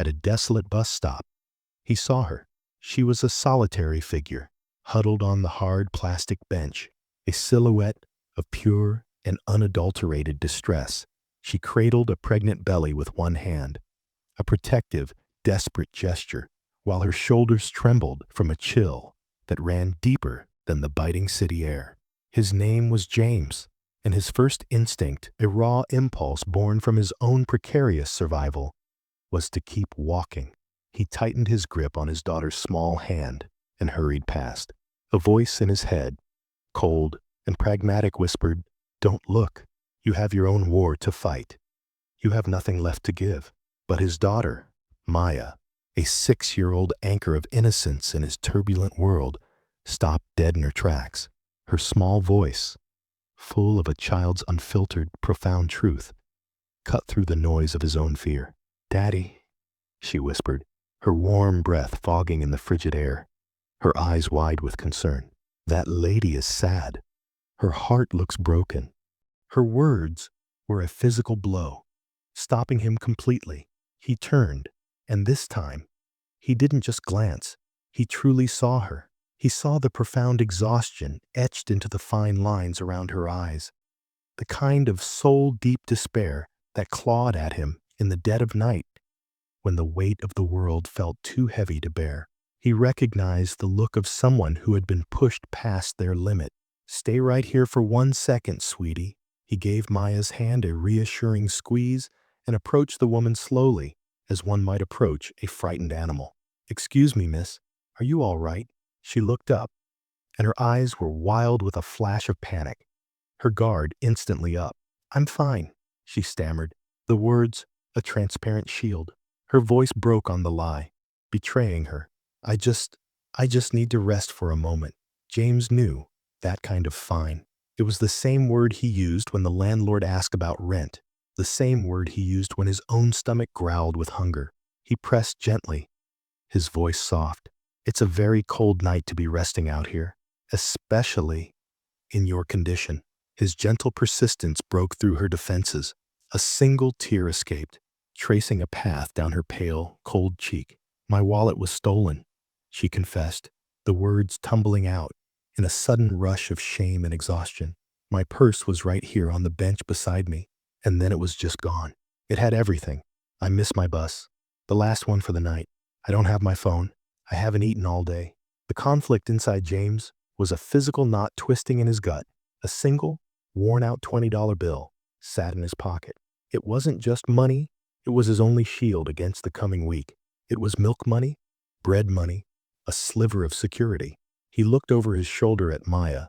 at a desolate bus stop. He saw her. She was a solitary figure, huddled on the hard plastic bench, a silhouette of pure and unadulterated distress. She cradled a pregnant belly with one hand, a protective, desperate gesture, while her shoulders trembled from a chill that ran deeper than the biting city air. His name was James, and his first instinct, a raw impulse born from his own precarious survival, was to keep walking. He tightened his grip on his daughter's small hand and hurried past. A voice in his head, cold and pragmatic, whispered, "Don't look. You have your own war to fight. You have nothing left to give." But his daughter, Maya, a 6-year-old anchor of innocence in his turbulent world, stopped dead in her tracks. Her small voice, full of a child's unfiltered, profound truth, cut through the noise of his own fear. "Daddy," she whispered, her warm breath fogging in the frigid air, her eyes wide with concern. "That lady is sad. Her heart looks broken." Her words were a physical blow, stopping him completely. He turned, and this time, he didn't just glance. He truly saw her. He saw the profound exhaustion etched into the fine lines around her eyes, the kind of soul-deep despair that clawed at him in the dead of night when the weight of the world felt too heavy to bear. He recognized the look of someone who had been pushed past their limit. "Stay right here for 1 second, sweetie." He gave Maya's hand a reassuring squeeze and approached the woman slowly, as one might approach a frightened animal. "Excuse me, miss. Are you all right?" She looked up, and her eyes were wild with a flash of panic, her guard instantly up. "I'm fine," she stammered, the words a transparent shield. Her voice broke on the lie, betraying her. I just need to rest for a moment." James knew that kind of fine. It was the same word he used when the landlord asked about rent, the same word he used when his own stomach growled with hunger. He pressed gently, his voice soft. "It's a very cold night to be resting out here, especially in your condition." His gentle persistence broke through her defenses. A single tear escaped, tracing a path down her pale, cold cheek. "My wallet was stolen," she confessed, the words tumbling out in a sudden rush of shame and exhaustion. "My purse was right here on the bench beside me, and then it was just gone. It had everything. I missed my bus, the last one for the night. I don't have my phone. I haven't eaten all day." The conflict inside James was a physical knot twisting in his gut. A single, worn-out $20 bill sat in his pocket. It wasn't just money. It was his only shield against the coming week. It was milk money, bread money, a sliver of security. He looked over his shoulder at Maya,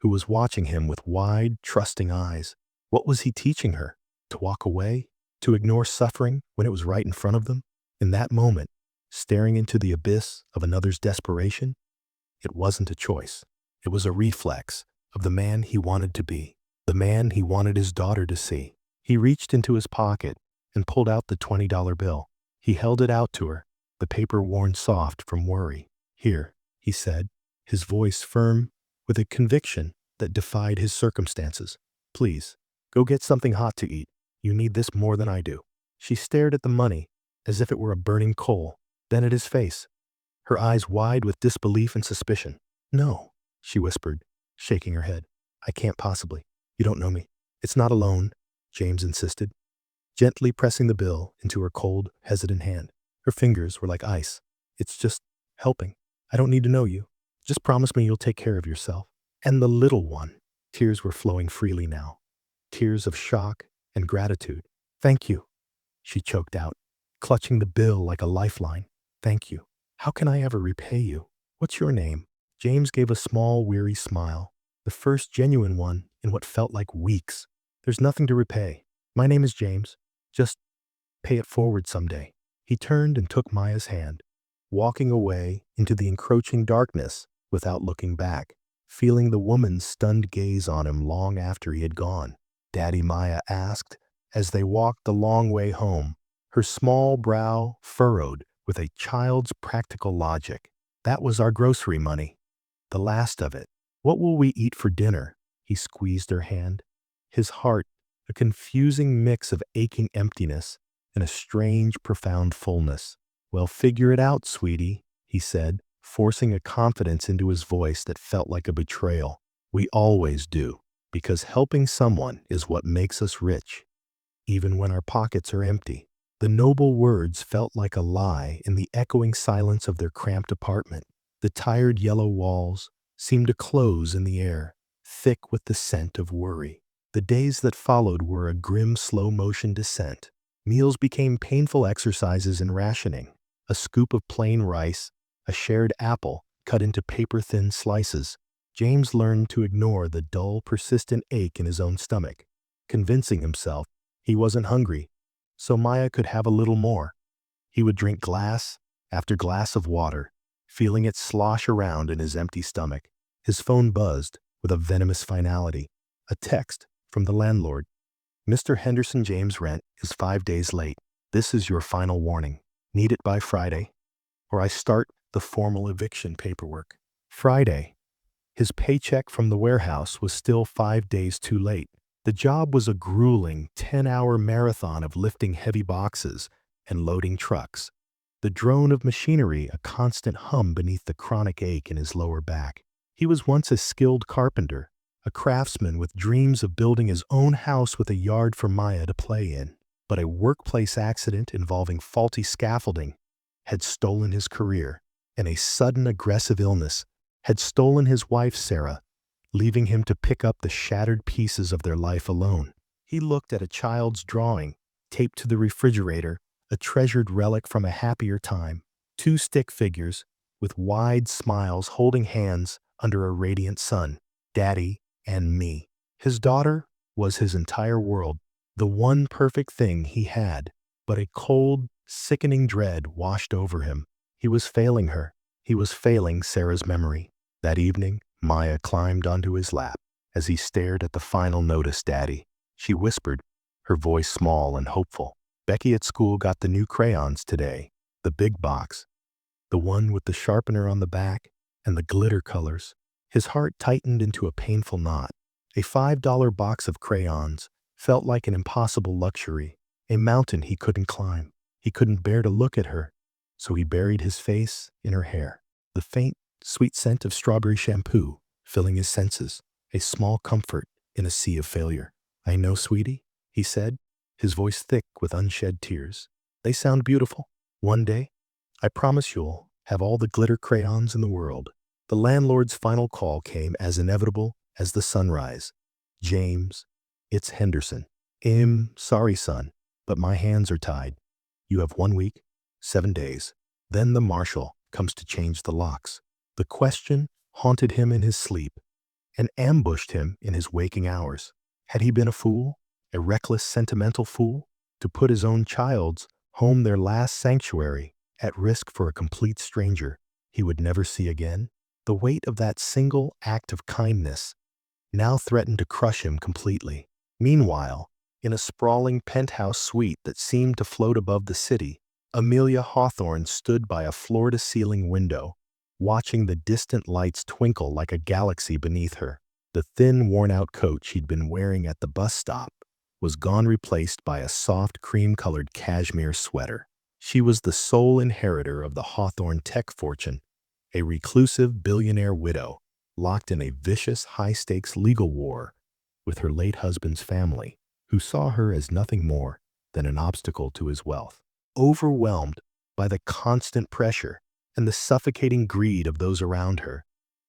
who was watching him with wide, trusting eyes. What was he teaching her? To walk away? To ignore suffering when it was right in front of them? In that moment, staring into the abyss of another's desperation, it wasn't a choice. It was a reflex of the man he wanted to be, the man he wanted his daughter to see. He reached into his pocket and pulled out the $20 bill. He held it out to her, the paper worn soft from worry. "Here," he said, his voice firm with a conviction that defied his circumstances. "Please, go get something hot to eat. You need this more than I do." She stared at the money as if it were a burning coal, then at his face, her eyes wide with disbelief and suspicion. "No," she whispered, shaking her head. "I can't possibly. You don't know me." "It's not a loan," James insisted, gently pressing the bill into her cold, hesitant hand. Her fingers were like ice. "It's just helping. I don't need to know you. Just promise me you'll take care of yourself." And the little one. Tears were flowing freely now. Tears of shock and gratitude. "Thank you," she choked out, clutching the bill like a lifeline. "Thank you. How can I ever repay you? What's your name?" James gave a small, weary smile, the first genuine one in what felt like weeks. "There's nothing to repay. My name is James. Just pay it forward someday." He turned and took Maya's hand, walking away into the encroaching darkness without looking back, feeling the woman's stunned gaze on him long after he had gone. "Daddy," Maya asked as they walked the long way home, her small brow furrowed with a child's practical logic. "That was our grocery money. The last of it. What will we eat for dinner?" He squeezed her hand, his heart a confusing mix of aching emptiness and a strange, profound fullness. "Well, figure it out, sweetie," he said, forcing a confidence into his voice that felt like a betrayal. "We always do, because helping someone is what makes us rich, even when our pockets are empty." The noble words felt like a lie in the echoing silence of their cramped apartment. The tired yellow walls seemed to close in the air, thick with the scent of worry. The days that followed were a grim slow-motion descent. Meals became painful exercises in rationing. A scoop of plain rice, a shared apple cut into paper-thin slices. James learned to ignore the dull, persistent ache in his own stomach, convincing himself he wasn't hungry, so Maya could have a little more. He would drink glass after glass of water, feeling it slosh around in his empty stomach. His phone buzzed with a venomous finality. A text from the landlord. "Mr. Henderson James' rent is 5 days late. This is your final warning. Need it by Friday, or I start the formal eviction paperwork." Friday. His paycheck from the warehouse was still 5 days too late. The job was a grueling 10-hour marathon of lifting heavy boxes and loading trucks. The drone of machinery a constant hum beneath the chronic ache in his lower back. He was once a skilled carpenter, a craftsman with dreams of building his own house with a yard for Maya to play in. But a workplace accident involving faulty scaffolding had stolen his career, and a sudden aggressive illness had stolen his wife, Sarah, leaving him to pick up the shattered pieces of their life alone. He looked at a child's drawing, taped to the refrigerator, a treasured relic from a happier time. 2 stick figures, with wide smiles holding hands under a radiant sun. Daddy and me. His daughter was his entire world, the one perfect thing he had. But a cold, sickening dread washed over him. He was failing her. He was failing Sarah's memory. That evening, Maya climbed onto his lap as he stared at the final notice, "Daddy." She whispered, her voice small and hopeful. "Becky at school got the new crayons today. The big box. The one with the sharpener on the back and the glitter colors." His heart tightened into a painful knot. A $5 box of crayons felt like an impossible luxury, a mountain he couldn't climb. He couldn't bear to look at her, so he buried his face in her hair. The faint, sweet scent of strawberry shampoo filling his senses, a small comfort in a sea of failure. "I know, sweetie," he said, his voice thick with unshed tears. "They sound beautiful. One day, I promise you'll have all the glitter crayons in the world." The landlord's final call came as inevitable as the sunrise. "James, it's Henderson." Sorry, son, but my hands are tied. You have 1 week, 7 days. Then the marshal comes to change the locks." The question haunted him in his sleep and ambushed him in his waking hours. Had he been a fool, a reckless, sentimental fool, to put his own child's home, their last sanctuary, at risk for a complete stranger he would never see again? The weight of that single act of kindness now threatened to crush him completely. Meanwhile, in a sprawling penthouse suite that seemed to float above the city, Amelia Hawthorne stood by a floor-to-ceiling window, watching the distant lights twinkle like a galaxy beneath her. The thin, worn-out coat she'd been wearing at the bus stop was gone, replaced by a soft, cream-colored cashmere sweater. She was the sole inheritor of the Hawthorne tech fortune, a reclusive billionaire widow locked in a vicious, high-stakes legal war with her late husband's family, who saw her as nothing more than an obstacle to his wealth. Overwhelmed by the constant pressure and the suffocating greed of those around her,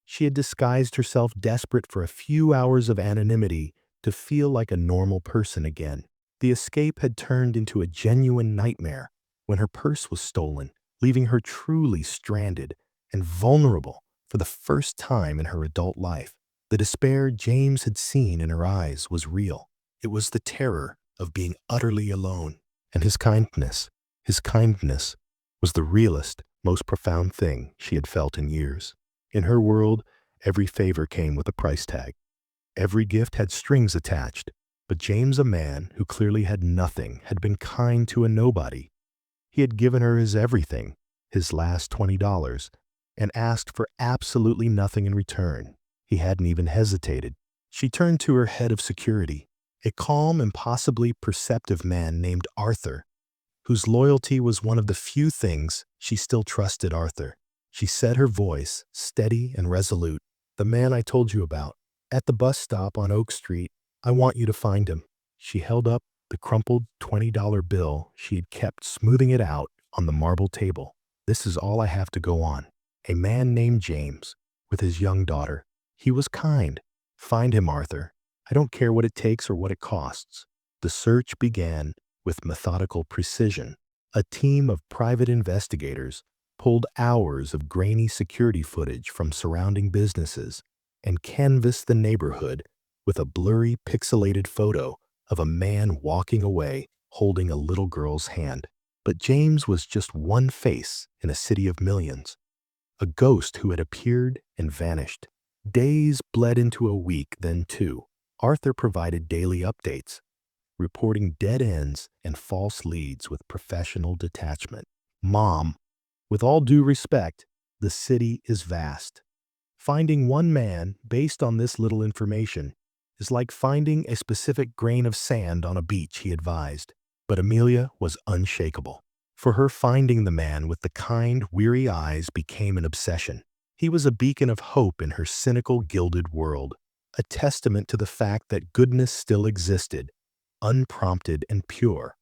she had disguised herself, desperate for a few hours of anonymity to feel like a normal person again. The escape had turned into a genuine nightmare when her purse was stolen, leaving her truly stranded and vulnerable for the first time in her adult life. The despair James had seen in her eyes was real. It was the terror of being utterly alone. And his kindness was the realest, most profound thing she had felt in years. In her world, every favor came with a price tag. Every gift had strings attached. But James, a man who clearly had nothing, had been kind to a nobody. He had given her his everything, his last $20, and asked for absolutely nothing in return. He hadn't even hesitated. She turned to her head of security, a calm, impossibly perceptive man named Arthur, whose loyalty was one of the few things she still trusted Arthur. She said, her voice steady and resolute. "The man I told you about, at the bus stop on Oak Street. I want you to find him." She held up the crumpled $20 bill she had kept, smoothing it out on the marble table. "This is all I have to go on. A man named James, with his young daughter. He was kind. Find him, Arthur. I don't care what it takes or what it costs." The search began with methodical precision. A team of private investigators pulled hours of grainy security footage from surrounding businesses and canvassed the neighborhood with a blurry, pixelated photo of a man walking away holding a little girl's hand. But James was just one face in a city of millions, a ghost who had appeared and vanished. Days bled into a week, then two. Arthur provided daily updates, reporting dead ends and false leads with professional detachment. "Mom, with all due respect, the city is vast. Finding one man based on this little information is like finding a specific grain of sand on a beach," he advised. But Amelia was unshakable. For her, finding the man with the kind, weary eyes became an obsession. He was a beacon of hope in her cynical, gilded world, a testament to the fact that goodness still existed, unprompted and pure.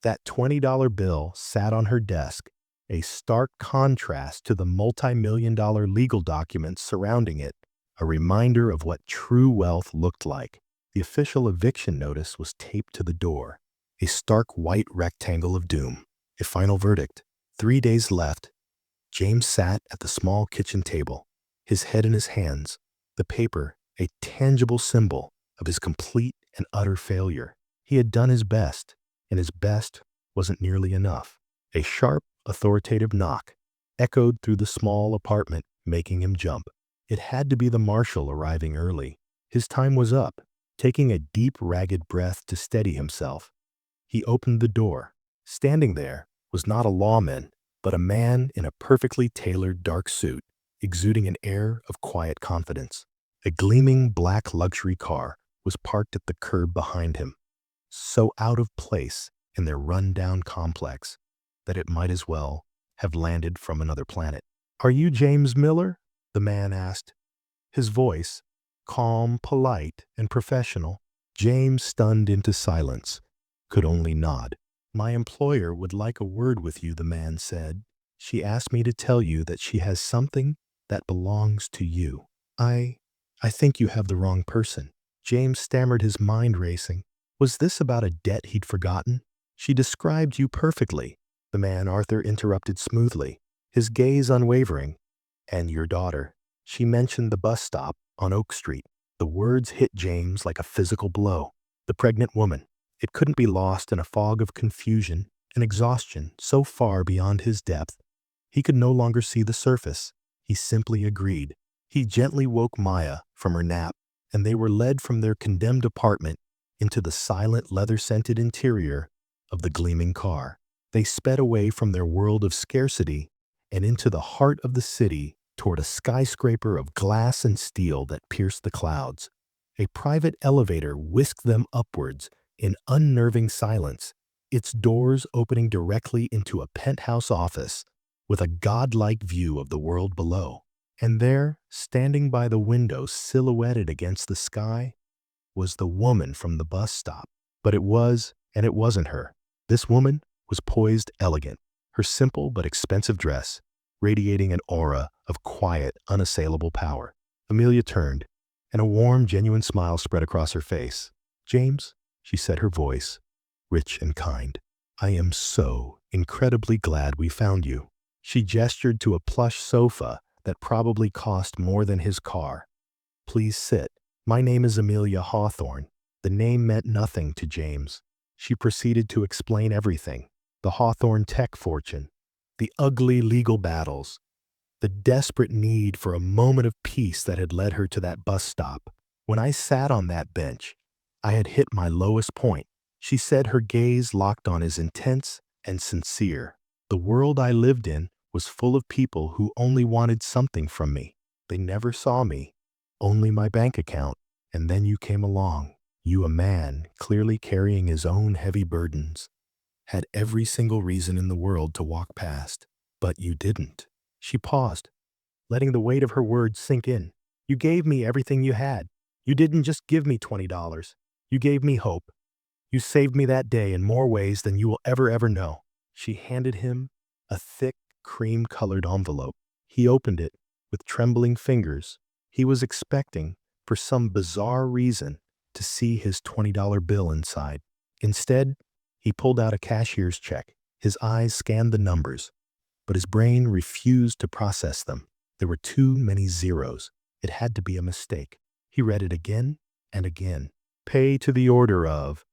That $20 bill sat on her desk, a stark contrast to the multi-million-dollar legal documents surrounding it, a reminder of what true wealth looked like. The official eviction notice was taped to the door, a stark white rectangle of doom. A final verdict. 3 days left. James sat at the small kitchen table, his head in his hands, the paper a tangible symbol of his complete and utter failure. He had done his best, and his best wasn't nearly enough. A sharp, authoritative knock echoed through the small apartment, making him jump. It had to be the marshal arriving early. His time was up. Taking a deep, ragged breath to steady himself, he opened the door. Standing there was not a lawman, but a man in a perfectly tailored dark suit, exuding an air of quiet confidence. A gleaming black luxury car was parked at the curb behind him, so out of place in their run-down complex that it might as well have landed from another planet. "Are you James Miller?" the man asked, his voice calm, polite, and professional. James, stunned into silence, could only nod. "My employer would like a word with you," the man said. "She asked me to tell you that she has something that belongs to you." I think you have the wrong person." James stammered, his mind racing. Was this about a debt he'd forgotten? "She described you perfectly," the man Arthur interrupted smoothly, his gaze unwavering. "And your daughter. She mentioned the bus stop on Oak Street." The words hit James like a physical blow. The pregnant woman. It couldn't be lost in a fog of confusion and exhaustion so far beyond his depth. He could no longer see the surface. He simply agreed. He gently woke Maya from her nap, and they were led from their condemned apartment into the silent, leather-scented interior of the gleaming car. They sped away from their world of scarcity and into the heart of the city toward a skyscraper of glass and steel that pierced the clouds. A private elevator whisked them upwards in unnerving silence, its doors opening directly into a penthouse office with a godlike view of the world below. And there, standing by the window silhouetted against the sky, was the woman from the bus stop. But it was, and it wasn't her. This woman was poised, elegant, her simple but expensive dress radiating an aura of quiet, unassailable power. Amelia turned, and a warm, genuine smile spread across her face. "James," she said, her voice rich and kind, "I am so incredibly glad we found you." She gestured to a plush sofa that probably cost more than his car. "Please sit. My name is Amelia Hawthorne." The name meant nothing to James. She proceeded to explain everything: the Hawthorne tech fortune, the ugly legal battles, the desperate need for a moment of peace that had led her to that bus stop. "When I sat on that bench, I had hit my lowest point," she said, her gaze locked on his, intense and sincere. "The world I lived in was full of people who only wanted something from me. They never saw me, only my bank account. And then you came along, you, a man clearly carrying his own heavy burdens. had every single reason in the world to walk past. But you didn't. She paused, letting the weight of her words sink in. You gave me everything you had. You didn't just give me $20. You gave me hope. You saved me that day in more ways than you will ever know. She handed him a thick, cream-colored envelope. He opened it with trembling fingers. He was expecting, for some bizarre reason, to see his $20 bill inside. Instead, he pulled out a cashier's check. His eyes scanned the numbers, but his brain refused to process them. There were too many zeros. It had to be a mistake. He read it again and again. Pay to the order of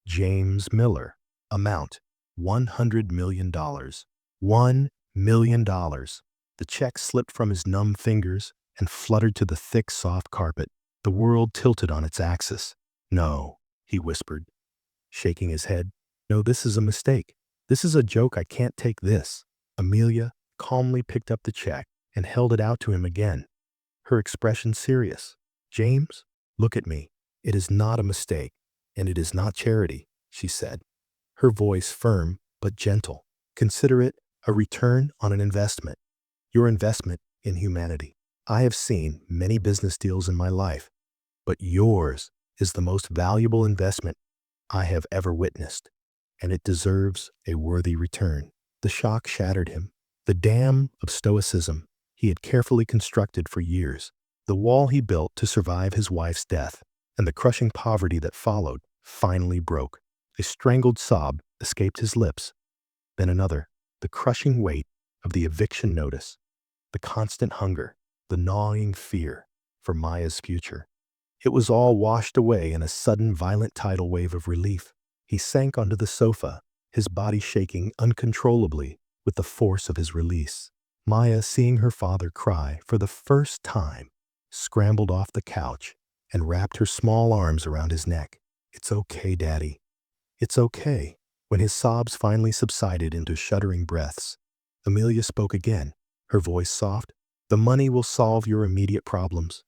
James Miller. Amount, $100 million. $1 million. The check slipped from his numb fingers and fluttered to the thick, soft carpet. The world tilted on its axis. No, he whispered, shaking his head. No, this is a mistake. This is a joke. I can't take this. Amelia calmly picked up the check and held it out to him again, her expression serious. James, look at me. It is not a mistake, and it is not charity, she said, her voice firm but gentle. Consider it a return on an investment, your investment in humanity. I have seen many business deals in my life, but yours is the most valuable investment I have ever witnessed, and it deserves a worthy return. The shock shattered him. The dam of stoicism he had carefully constructed for years, the wall he built to survive his wife's death, and the crushing poverty that followed, finally broke. A strangled sob escaped his lips, then another, the crushing weight of the eviction notice, the constant hunger, the gnawing fear for Maya's future. It was all washed away in a sudden violent tidal wave of relief. He sank onto the sofa, his body shaking uncontrollably with the force of his release. Maya, seeing her father cry for the first time, scrambled off the couch and wrapped her small arms around his neck. It's okay, Daddy. It's okay. When his sobs finally subsided into shuddering breaths, Amelia spoke again, her voice soft. The money will solve your immediate problems,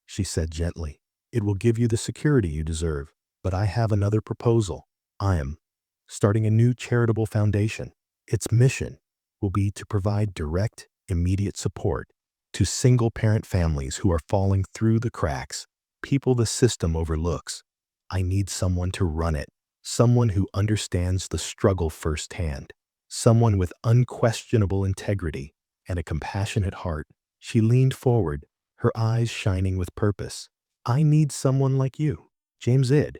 she said gently. It will give you the security you deserve. But I have another proposal. I am starting a new charitable foundation. Its mission will be to provide direct, immediate support to single-parent families who are falling through the cracks, people the system overlooks. I need someone to run it, someone who understands the struggle firsthand, someone with unquestionable integrity and a compassionate heart. She leaned forward, her eyes shining with purpose. I need someone like you, James. I'd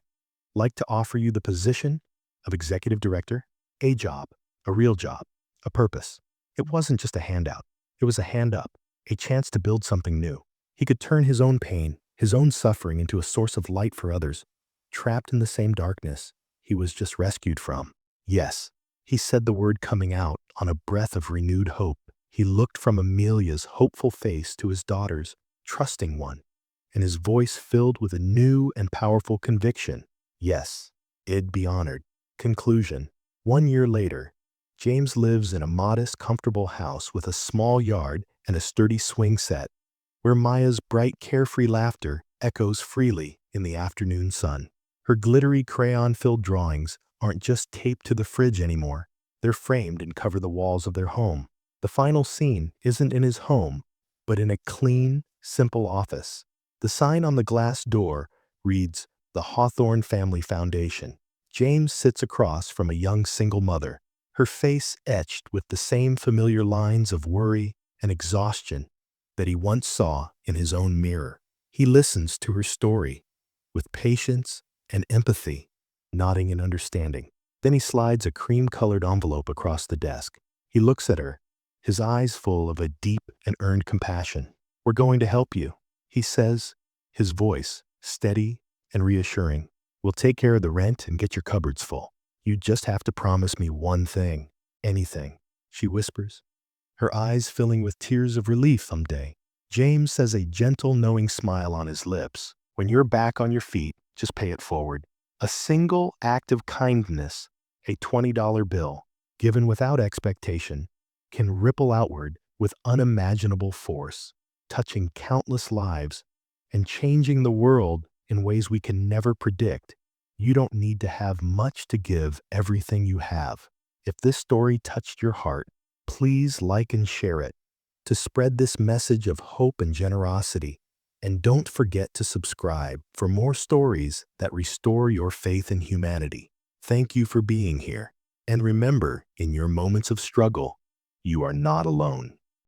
like to offer you the position of executive director, a job, a real job, a purpose. It wasn't just a handout. It was a hand up, a chance to build something new. He could turn his own pain, his own suffering into a source of light for others, trapped in the same darkness he was just rescued from. Yes, he said the word coming out on a breath of renewed hope. He looked from Amelia's hopeful face to his daughter's trusting one, and his voice filled with a new and powerful conviction. Yes, it'd be honored. Conclusion. 1 year later, James lives in a modest, comfortable house with a small yard and a sturdy swing set, where Maya's bright, carefree laughter echoes freely in the afternoon sun. Her glittery crayon-filled drawings aren't just taped to the fridge anymore. They're framed and cover the walls of their home. The final scene isn't in his home, but in a clean, simple office. The sign on the glass door reads, "The Hawthorne Family Foundation." James sits across from a young single mother, her face etched with the same familiar lines of worry and exhaustion that he once saw in his own mirror. He listens to her story with patience and empathy, nodding in understanding. Then he slides a cream-colored envelope across the desk. He looks at her, his eyes full of a deep and earned compassion. "We're going to help you," he says, his voice steady and reassuring. "We'll take care of the rent and get your cupboards full. You just have to promise me one thing." "Anything," she whispers, her eyes filling with tears of relief someday. James says, a gentle, knowing smile on his lips, "When you're back on your feet, just pay it forward." A single act of kindness, a $20 bill, given without expectation, can ripple outward with unimaginable force, touching countless lives and changing the world in ways we can never predict. You don't need to have much to give everything you have. If this story touched your heart, please like and share it to spread this message of hope and generosity. And don't forget to subscribe for more stories that restore your faith in humanity. Thank you for being here. And remember, in your moments of struggle, you are not alone.